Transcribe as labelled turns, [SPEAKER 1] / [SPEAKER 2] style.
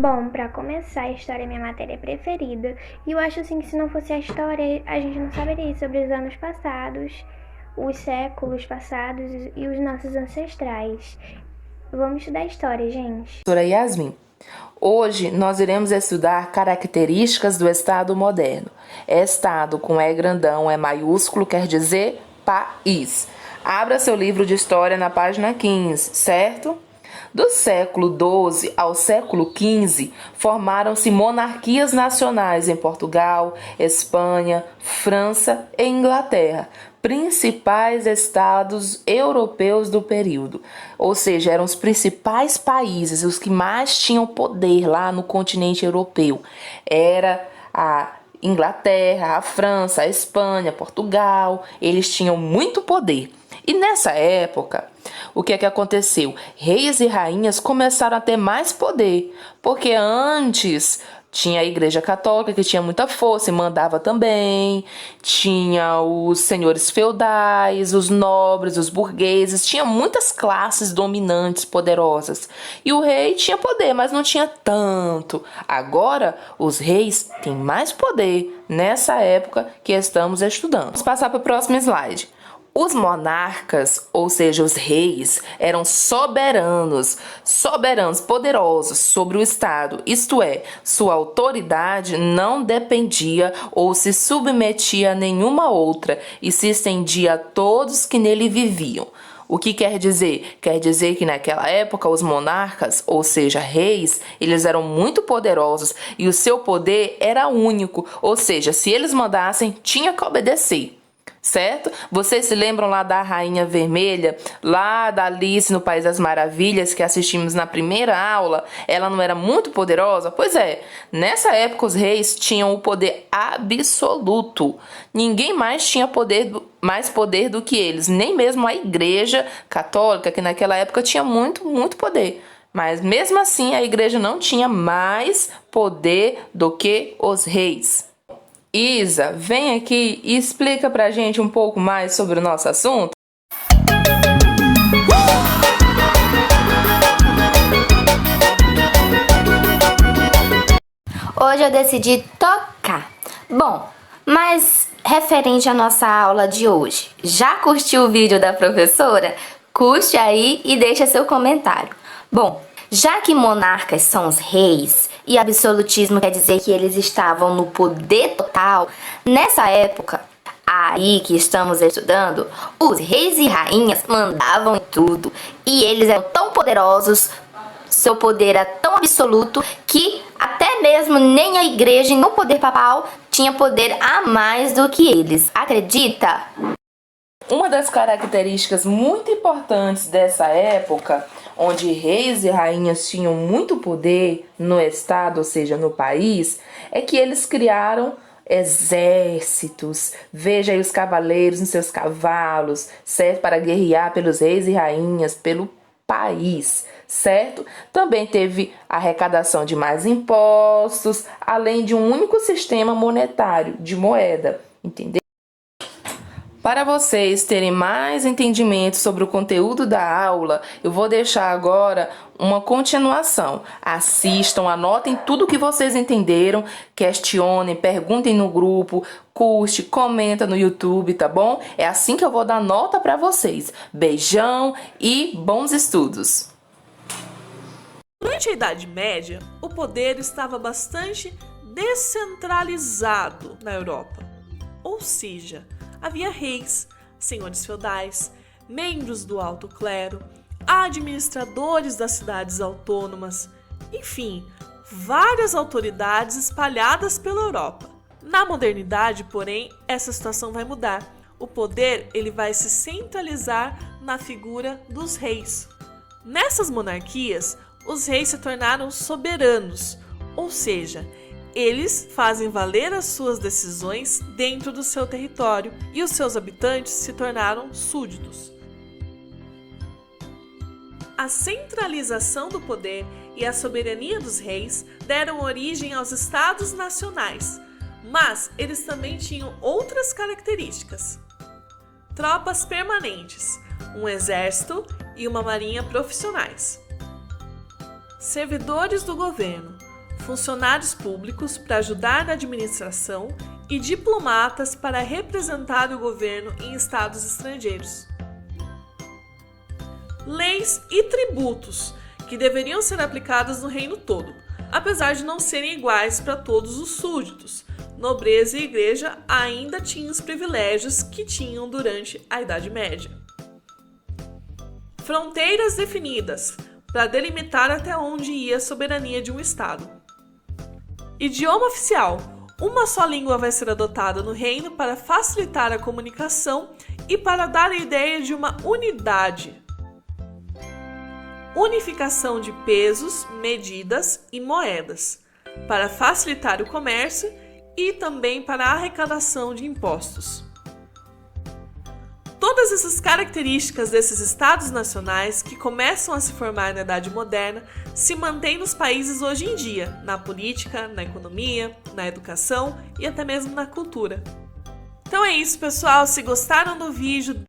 [SPEAKER 1] Bom, para começar, a história é minha matéria preferida, e eu acho assim que se não fosse a história, a gente não saberia sobre os anos passados, os séculos passados e os nossos ancestrais. Vamos estudar história, gente.
[SPEAKER 2] Professora Yasmin, hoje nós iremos estudar características do Estado moderno. Estado com E grandão, E maiúsculo, quer dizer país. Abra seu livro de história na página 15, certo? Do século XII ao século XV, formaram-se monarquias nacionais em Portugal, Espanha, França e Inglaterra, principais estados europeus do período. Ou seja, eram os principais países, os que mais tinham poder lá no continente europeu. Era a Inglaterra, a França, a Espanha, Portugal, eles tinham muito poder. E nessa época, o que é que aconteceu? Reis e rainhas começaram a ter mais poder, porque antes tinha a Igreja Católica, que tinha muita força e mandava também, tinha os senhores feudais, os nobres, os burgueses, tinha muitas classes dominantes, poderosas. E o rei tinha poder, mas não tinha tanto. Agora, os reis têm mais poder nessa época que estamos estudando. Vamos passar para o próximo slide. Os monarcas, ou seja, os reis, eram soberanos, poderosos sobre o Estado, isto é, sua autoridade não dependia ou se submetia a nenhuma outra e se estendia a todos que nele viviam. O que quer dizer? Quer dizer que naquela época os monarcas, ou seja, reis, eles eram muito poderosos e o seu poder era único, ou seja, se eles mandassem, tinha que obedecer. Certo? Vocês se lembram lá da Rainha Vermelha, lá da Alice no País das Maravilhas, que assistimos na primeira aula? Ela não era muito poderosa? Pois é, nessa época os reis tinham o poder absoluto. Ninguém mais tinha mais poder do que eles, nem mesmo a Igreja Católica, que naquela época tinha muito poder. Mas mesmo assim a Igreja não tinha mais poder do que os reis. Isa, vem aqui e explica pra gente um pouco mais sobre o nosso assunto.
[SPEAKER 3] Hoje eu decidi tocar. Bom, mas referente à nossa aula de hoje, já curtiu o vídeo da professora? Curte aí e deixa seu comentário. Bom, já que monarcas são os reis e absolutismo quer dizer que eles estavam no poder total, nessa época aí que estamos estudando, os reis e rainhas mandavam em tudo e eles eram tão poderosos, seu poder era tão absoluto que até mesmo nem a igreja e o poder papal tinha poder a mais do que eles. Acredita?
[SPEAKER 2] Uma das características muito importantes dessa época, onde reis e rainhas tinham muito poder no estado, ou seja, no país, é que eles criaram exércitos. Veja aí os cavaleiros nos seus cavalos, certo? Para guerrear pelos reis e rainhas, pelo país, certo? Também teve arrecadação de mais impostos, além de um único sistema monetário de moeda, entendeu? Para vocês terem mais entendimento sobre o conteúdo da aula, eu vou deixar agora uma continuação. Assistam, anotem tudo o que vocês entenderam, questionem, perguntem no grupo, curte, comenta no YouTube, tá bom? É assim que eu vou dar nota para vocês. Beijão e bons estudos!
[SPEAKER 4] Durante a Idade Média, o poder estava bastante descentralizado na Europa, ou seja, havia reis, senhores feudais, membros do alto clero, administradores das cidades autônomas, enfim, várias autoridades espalhadas pela Europa. Na modernidade, porém, essa situação vai mudar. O poder ele vai se centralizar na figura dos reis. Nessas monarquias, os reis se tornaram soberanos, ou seja, eles fazem valer as suas decisões dentro do seu território e os seus habitantes se tornaram súditos. A centralização do poder e a soberania dos reis deram origem aos estados nacionais, mas eles também tinham outras características. Tropas permanentes, um exército e uma marinha profissionais. Servidores do governo, funcionários públicos para ajudar na administração e diplomatas para representar o governo em estados estrangeiros. Leis e tributos, que deveriam ser aplicados no reino todo, apesar de não serem iguais para todos os súditos. Nobreza e igreja ainda tinham os privilégios que tinham durante a Idade Média. Fronteiras definidas, para delimitar até onde ia a soberania de um estado. Idioma oficial. Uma só língua vai ser adotada no reino para facilitar a comunicação e para dar a ideia de uma unidade. Unificação de pesos, medidas e moedas, para facilitar o comércio e também para a arrecadação de impostos. Todas essas características desses estados nacionais que começam a se formar na Idade Moderna se mantêm nos países hoje em dia, na política, na economia, na educação e até mesmo na cultura. Então é isso, pessoal. Se gostaram do vídeo,